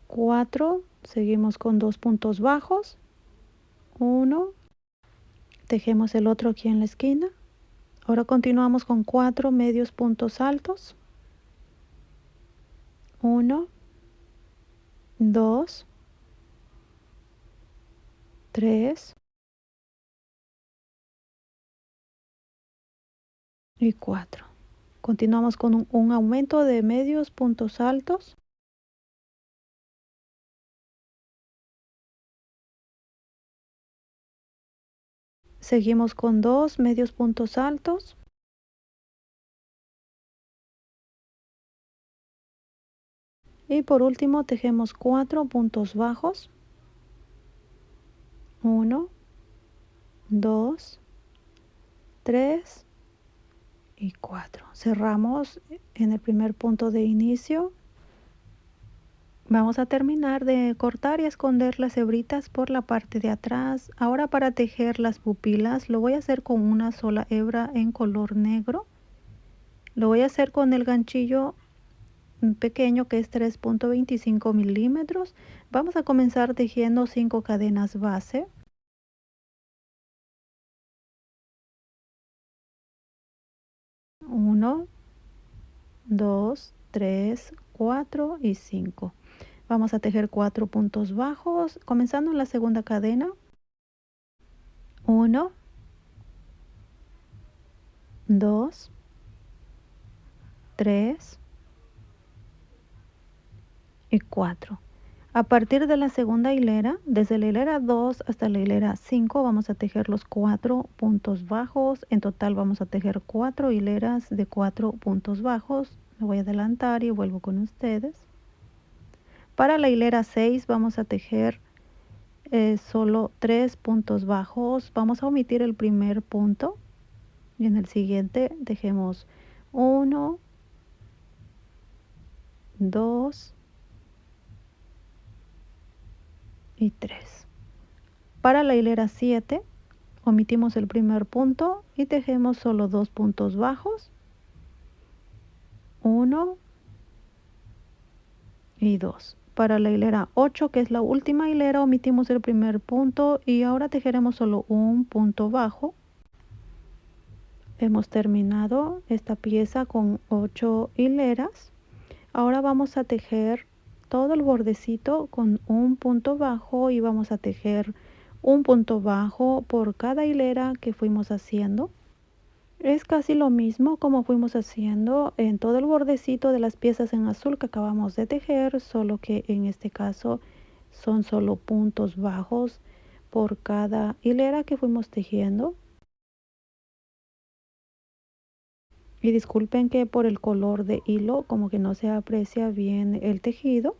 4. Seguimos con 2 puntos bajos. 1. Tejemos el otro aquí en la esquina. Ahora continuamos con 4 medios puntos altos. 1, 2, 3 y 4. Continuamos con un aumento de medios puntos altos. Seguimos con 2 medios puntos altos. Y por último tejemos 4 puntos bajos. 1, 2, 3 y 4. Cerramos en el primer punto de inicio. Vamos a terminar de cortar y esconder las hebritas por la parte de atrás. Ahora para tejer las pupilas lo voy a hacer con una sola hebra en color negro. Lo voy a hacer con el ganchillo pequeño que es 3.25 milímetros. Vamos a comenzar tejiendo 5 cadenas base. 1, 2, 3, 4 y 5. Vamos a tejer 4 puntos bajos, comenzando en la segunda cadena. 1, 2, 3 y 4. A partir de la segunda hilera, desde la hilera 2 hasta la hilera 5, vamos a tejer los 4 puntos bajos. En total vamos a tejer 4 hileras de 4 puntos bajos. Me voy a adelantar y vuelvo con ustedes. Para la hilera 6 vamos a tejer solo 3 puntos bajos. Vamos a omitir el primer punto y en el siguiente tejemos 1, 2 y 3. Para la hilera 7 omitimos el primer punto y tejemos solo 2 puntos bajos, 1 y 2. Para la hilera 8, que es la última hilera, omitimos el primer punto y ahora tejeremos solo un punto bajo. Hemos terminado esta pieza con 8 hileras. Ahora vamos a tejer todo el bordecito con un punto bajo y vamos a tejer un punto bajo por cada hilera que fuimos haciendo. Es casi lo mismo como fuimos haciendo en todo el bordecito de las piezas en azul que acabamos de tejer, solo que en este caso son solo puntos bajos por cada hilera que fuimos tejiendo. Y disculpen que por el color de hilo como que no se aprecia bien el tejido.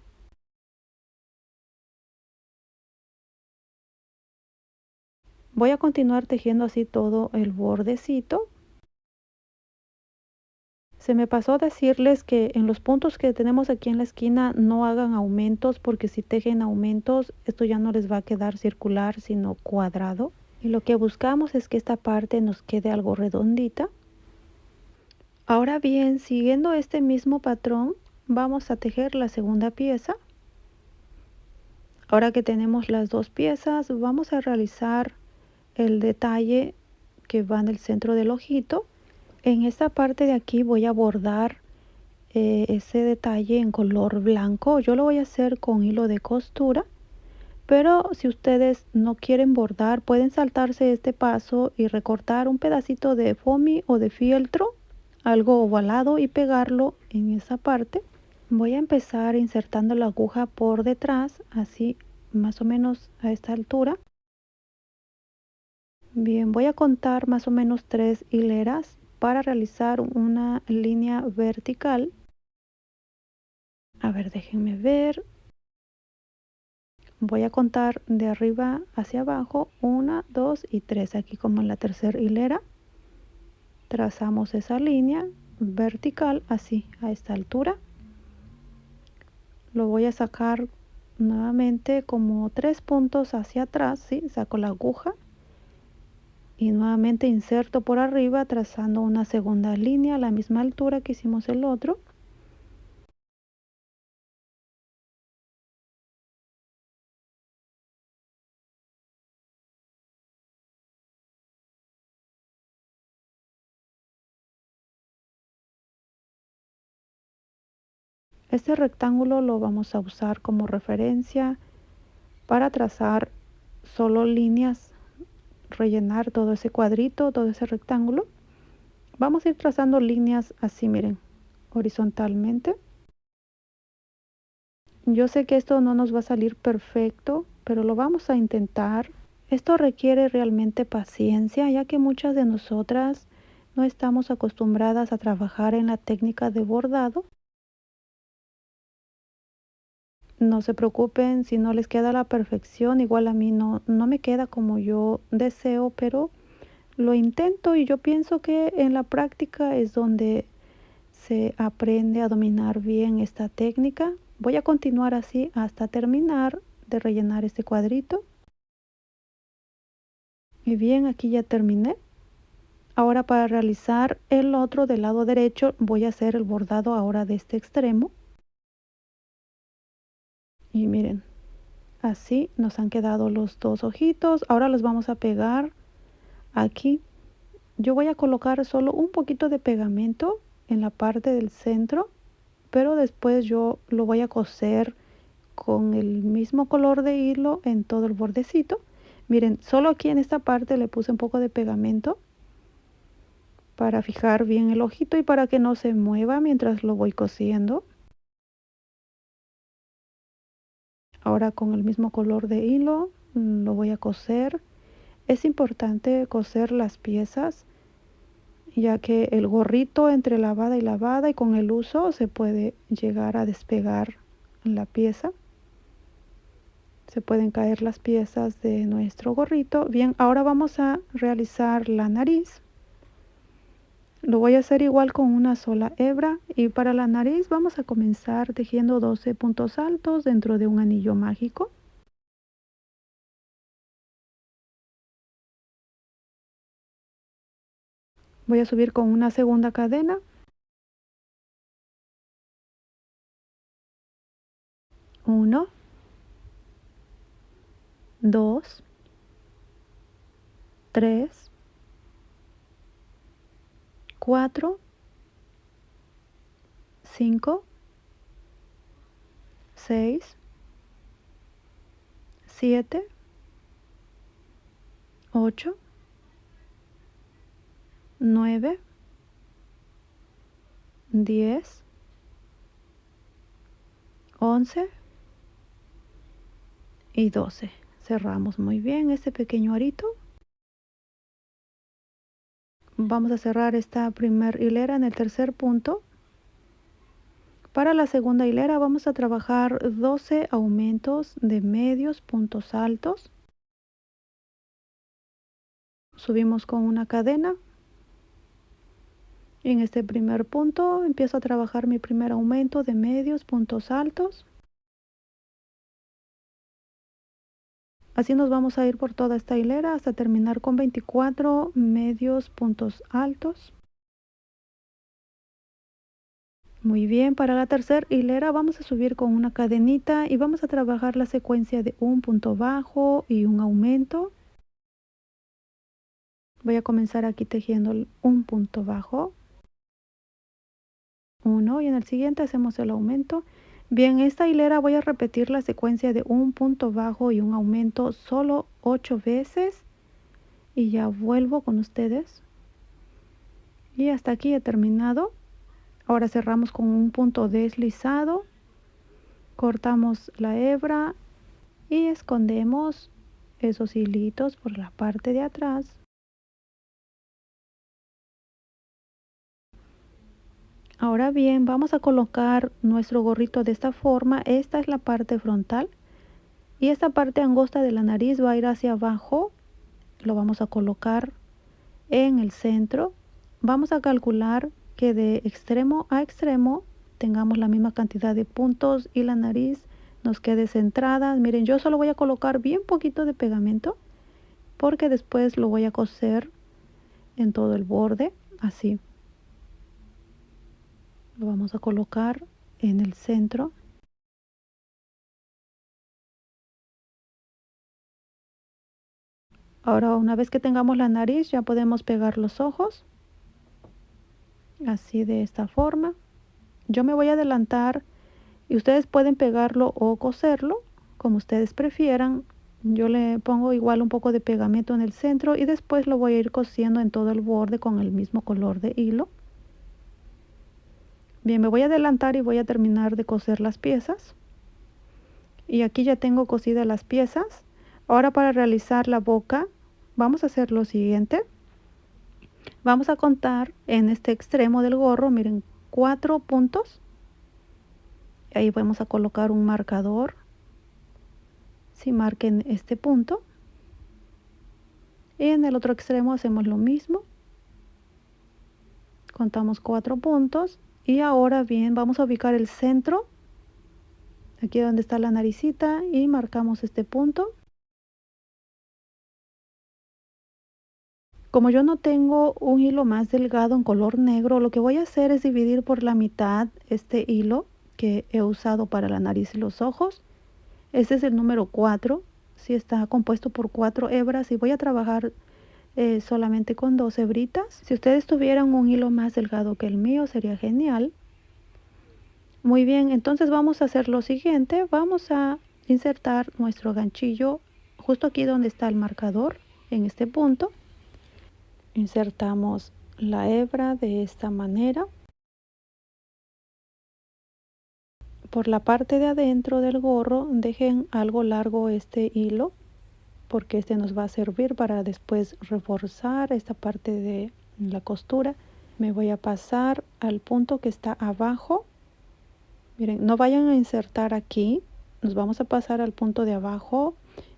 Voy a continuar tejiendo así todo el bordecito. Se me pasó decirles que en los puntos que tenemos aquí en la esquina no hagan aumentos, porque si tejen aumentos esto ya no les va a quedar circular sino cuadrado. Y lo que buscamos es que esta parte nos quede algo redondita. Ahora bien, siguiendo este mismo patrón vamos a tejer la segunda pieza. Ahora que tenemos las dos piezas vamos a realizar el detalle que va en el centro del ojito. En esta parte de aquí voy a bordar ese detalle en color blanco. Yo lo voy a hacer con hilo de costura, pero si ustedes no quieren bordar pueden saltarse este paso y recortar un pedacito de foamy o de fieltro, algo ovalado, y pegarlo en esa parte. Voy a empezar insertando la aguja por detrás, así más o menos a esta altura. Bien, voy a contar más o menos 3 hileras para realizar una línea vertical. A ver, déjenme ver. Voy a contar de arriba hacia abajo 1, 2 y 3. Aquí como en la tercera hilera trazamos esa línea vertical así a esta altura. Lo voy a sacar nuevamente como 3 puntos hacia atrás, ¿sí? Saco la aguja y nuevamente inserto por arriba trazando una segunda línea a la misma altura que hicimos el otro. Este rectángulo lo vamos a usar como referencia para trazar solo líneas, rellenar todo ese cuadrito, todo ese rectángulo. Vamos a ir trazando líneas así, miren, horizontalmente. Yo sé que esto no nos va a salir perfecto, pero lo vamos a intentar. Esto requiere realmente paciencia, ya que muchas de nosotras no estamos acostumbradas a trabajar en la técnica de bordado. No se preocupen si no les queda a la perfección, igual a mí no me queda como yo deseo, pero lo intento y yo pienso que en la práctica es donde se aprende a dominar bien esta técnica. Voy a continuar así hasta terminar de rellenar este cuadrito. Y bien, aquí ya terminé. Ahora para realizar el otro del lado derecho voy a hacer el bordado ahora de este extremo. Y miren, así nos han quedado los dos ojitos. Ahora los vamos a pegar aquí. Yo voy a colocar solo un poquito de pegamento en la parte del centro, pero después yo lo voy a coser con el mismo color de hilo en todo el bordecito. Miren, solo aquí en esta parte le puse un poco de pegamento para fijar bien el ojito y para que no se mueva mientras lo voy cosiendo. Ahora con el mismo color de hilo lo voy a coser. Es importante coser las piezas, ya que el gorrito entre lavada y con el uso se puede llegar a despegar la pieza. Se pueden caer las piezas de nuestro gorrito. Bien, ahora vamos a realizar la nariz. Lo voy a hacer igual con una sola hebra, y para la nariz vamos a comenzar tejiendo 12 puntos altos dentro de un anillo mágico. Voy a subir con una segunda cadena. 1, 2, 3, 4, 5, 6, 7, 8, 9, 10, 11 y 12. Cerramos muy bien este pequeño arito. Vamos a cerrar esta primera hilera en el tercer punto. Para la segunda hilera vamos a trabajar 12 aumentos de medios puntos altos. Subimos con una cadena. En este primer punto empiezo a trabajar mi primer aumento de medios puntos altos. Así nos vamos a ir por toda esta hilera hasta terminar con 24 medios puntos altos. Muy bien, para la tercera hilera vamos a subir con una cadenita y vamos a trabajar la secuencia de un punto bajo y un aumento. Voy a comenzar aquí tejiendo un punto bajo, 1, y en el siguiente hacemos el aumento. Bien, en esta hilera voy a repetir la secuencia de un punto bajo y un aumento solo 8 veces y ya vuelvo con ustedes. Y hasta aquí he terminado. Ahora cerramos con un punto deslizado, cortamos la hebra y escondemos esos hilitos por la parte de atrás. Ahora bien, vamos a colocar nuestro gorrito de esta forma. Esta es la parte frontal y esta parte angosta de la nariz va a ir hacia abajo. Lo vamos a colocar en el centro. Vamos a calcular que de extremo a extremo tengamos la misma cantidad de puntos y la nariz nos quede centrada. Miren, yo solo voy a colocar bien poquito de pegamento porque después lo voy a coser en todo el borde, así. Lo vamos a colocar en el centro. Ahora, una vez que tengamos la nariz, ya podemos pegar los ojos, así de esta forma. Yo me voy a adelantar y ustedes pueden pegarlo o coserlo, como ustedes prefieran. Yo le pongo igual un poco de pegamento en el centro y después lo voy a ir cosiendo en todo el borde con el mismo color de hilo. Bien, me voy a adelantar y voy a terminar de coser las piezas. Y aquí ya tengo cosidas las piezas. Ahora para realizar la boca, vamos a hacer lo siguiente. Vamos a contar en este extremo del gorro, miren, 4 puntos. Ahí vamos a colocar un marcador. Si marquen este punto. Y en el otro extremo hacemos lo mismo. Contamos 4 puntos. Y ahora bien, vamos a ubicar el centro aquí donde está la naricita, y marcamos este punto. Como yo no tengo un hilo más delgado en color negro, lo que voy a hacer es dividir por la mitad este hilo que he usado para la nariz y los ojos. Este es el número 4, si está compuesto por 4 hebras, y voy a trabajar solamente con 2 hebritas. Si ustedes tuvieran un hilo más delgado que el mío, sería genial. Muy bien, entonces vamos a hacer lo siguiente. Vamos a insertar nuestro ganchillo justo aquí donde está el marcador, en este punto. Insertamos la hebra de esta manera. Por la parte de adentro del gorro dejen algo largo este hilo, porque este nos va a servir para después reforzar esta parte de la costura. Me voy a pasar al punto que está abajo. Miren, no vayan a insertar aquí, nos vamos a pasar al punto de abajo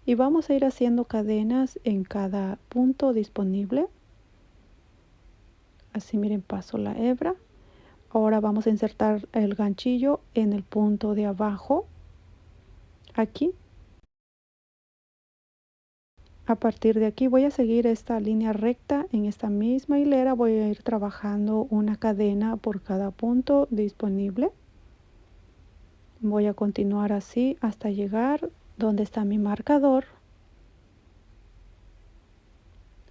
y vamos a ir haciendo cadenas en cada punto disponible. Así, miren, paso la hebra. Ahora vamos a insertar el ganchillo en el punto de abajo, aquí. A partir de aquí voy a seguir esta línea recta. En esta misma hilera voy a ir trabajando una cadena por cada punto disponible. Voy a continuar así hasta llegar donde está mi marcador.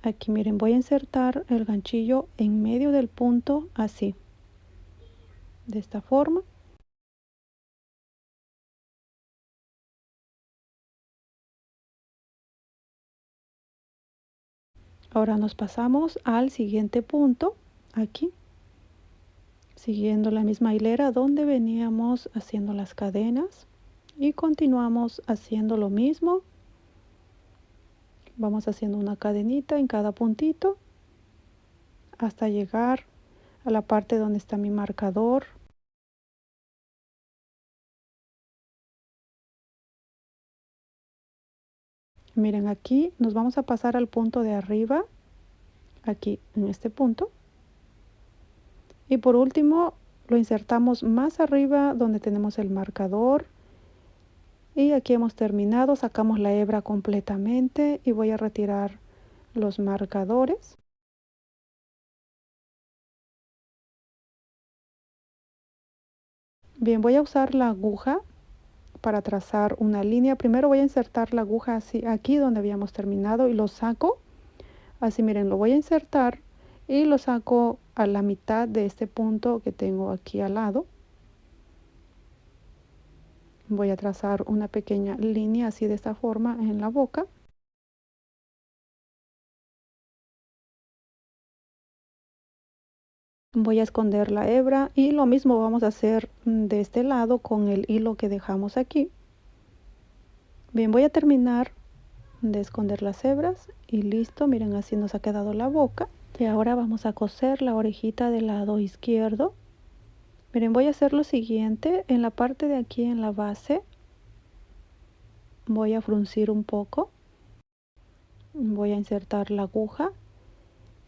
Aquí miren, voy a insertar el ganchillo en medio del punto, así, de esta forma. Ahora nos pasamos al siguiente punto, aquí, siguiendo la misma hilera donde veníamos haciendo las cadenas, y continuamos haciendo lo mismo. Vamos haciendo una cadenita en cada puntito hasta llegar a la parte donde está mi marcador. Miren, aquí nos vamos a pasar al punto de arriba, aquí en este punto. Y por último lo insertamos más arriba donde tenemos el marcador. Y aquí hemos terminado, sacamos la hebra completamente y voy a retirar los marcadores. Bien, voy a usar la aguja para trazar una línea. Primero voy a insertar la aguja así aquí donde habíamos terminado y lo saco. Así, miren, lo voy a insertar y lo saco a la mitad de este punto que tengo aquí al lado. Voy a trazar una pequeña línea así de esta forma en la boca. Voy a esconder la hebra y lo mismo vamos a hacer de este lado con el hilo que dejamos aquí. Bien, voy a terminar de esconder las hebras y listo. Miren, así nos ha quedado la boca. Y ahora vamos a coser la orejita del lado izquierdo. Miren, voy a hacer lo siguiente. En la parte de aquí, en la base, voy a fruncir un poco. Voy a insertar la aguja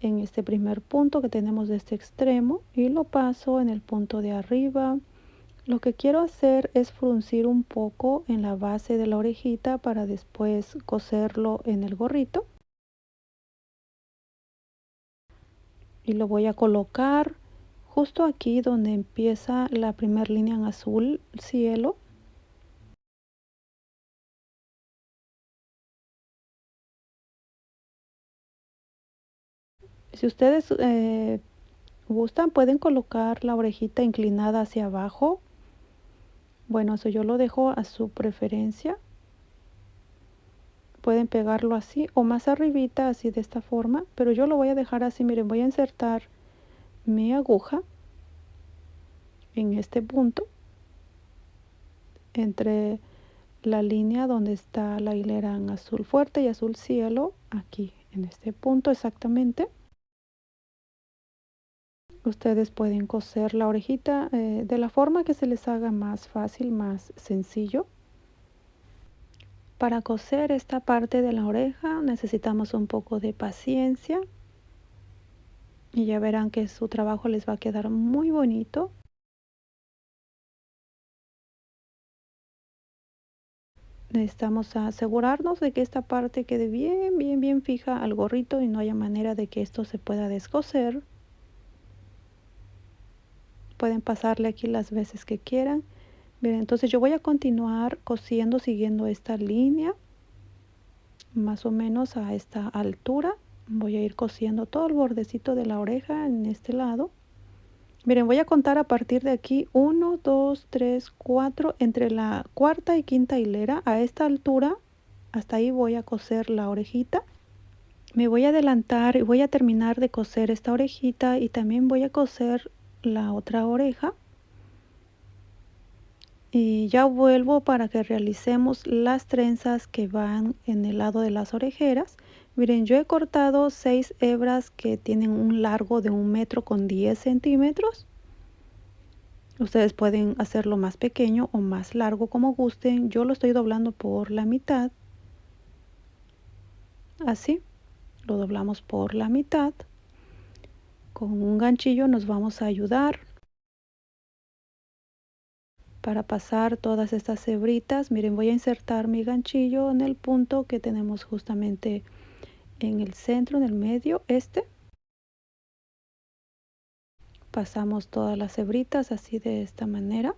en este primer punto que tenemos de este extremo y lo paso en el punto de arriba. Lo que quiero hacer es fruncir un poco en la base de la orejita para después coserlo en el gorrito. Y lo voy a colocar justo aquí donde empieza la primera línea en azul cielo. Si ustedes gustan, pueden colocar la orejita inclinada hacia abajo. Bueno, eso yo lo dejo a su preferencia. Pueden pegarlo así o más arribita, así de esta forma, pero yo lo voy a dejar así. Miren, voy a insertar mi aguja en este punto entre la línea donde está la hilera en azul fuerte y azul cielo, aquí en este punto exactamente. Ustedes pueden coser la orejita de la forma que se les haga más fácil, más sencillo. Para coser esta parte de la oreja necesitamos un poco de paciencia y ya verán que su trabajo les va a quedar muy bonito. Necesitamos asegurarnos de que esta parte quede bien fija al gorrito y no haya manera de que esto se pueda descoser. Pueden pasarle aquí las veces que quieran. Bien, entonces yo voy a continuar cosiendo siguiendo esta línea, más o menos a esta altura. Voy a ir cosiendo todo el bordecito de la oreja en este lado. Miren, voy a contar a partir de aquí 1, 2, 3, 4, entre la cuarta y quinta hilera, a esta altura, hasta ahí voy a coser la orejita. Me voy a adelantar y voy a terminar de coser esta orejita y también voy a coser la otra oreja. Y ya vuelvo para que realicemos las trenzas que van en el lado de las orejeras. Miren, yo he cortado 6 hebras que tienen un largo de 1,10 centímetros. Ustedes pueden hacerlo más pequeño o más largo como gusten. Yo lo estoy doblando por la mitad. Así, lo doblamos por la mitad. Con un ganchillo nos vamos a ayudar para pasar todas estas hebritas. Miren, voy a insertar mi ganchillo en el punto que tenemos justamente en el centro, en el medio, pasamos todas las hebritas así de esta manera.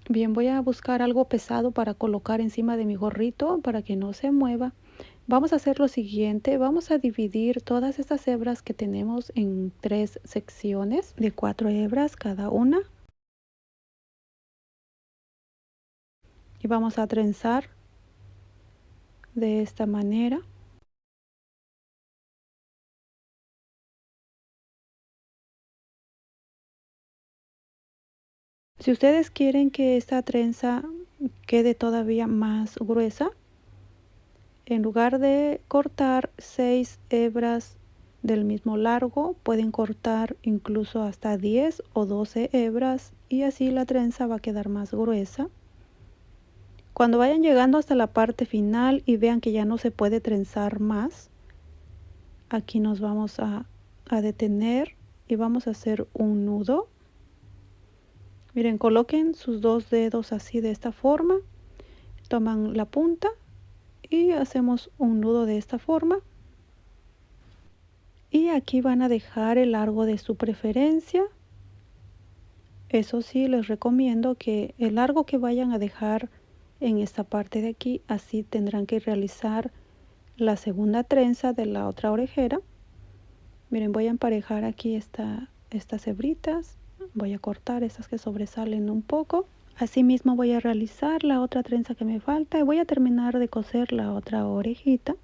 Bien, voy a buscar algo pesado para colocar encima de mi gorrito para que no se mueva. Vamos a hacer lo siguiente, vamos a dividir todas estas hebras que tenemos en 3 secciones de 4 hebras cada una. Y vamos a trenzar de esta manera. Si ustedes quieren que esta trenza quede todavía más gruesa, en lugar de cortar 6 hebras del mismo largo, pueden cortar incluso hasta 10 o 12 hebras y así la trenza va a quedar más gruesa. Cuando vayan llegando hasta la parte final y vean que ya no se puede trenzar más, aquí nos vamos a detener y vamos a hacer un nudo. Miren, coloquen sus 2 dedos así de esta forma, toman la punta y hacemos un nudo de esta forma. Y aquí van a dejar el largo de su preferencia. Eso sí, les recomiendo que el largo que vayan a dejar en esta parte de aquí, así tendrán que realizar la segunda trenza de la otra orejera. Miren, voy a emparejar aquí estas hebritas. Voy a cortar estas que sobresalen un poco. Asimismo voy a realizar la otra trenza que me falta y voy a terminar de coser la otra orejita.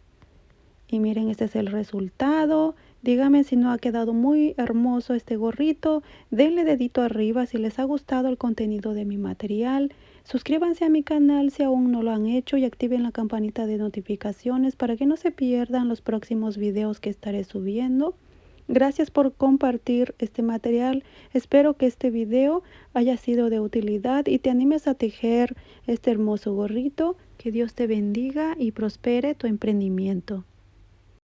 Y miren, este es el resultado. Díganme si no ha quedado muy hermoso este gorrito. Denle dedito arriba si les ha gustado el contenido de mi material. Suscríbanse a mi canal si aún no lo han hecho y activen la campanita de notificaciones para que no se pierdan los próximos videos que estaré subiendo. Gracias por compartir este material. Espero que este video haya sido de utilidad y te animes a tejer este hermoso gorrito. Que Dios te bendiga y prospere tu emprendimiento.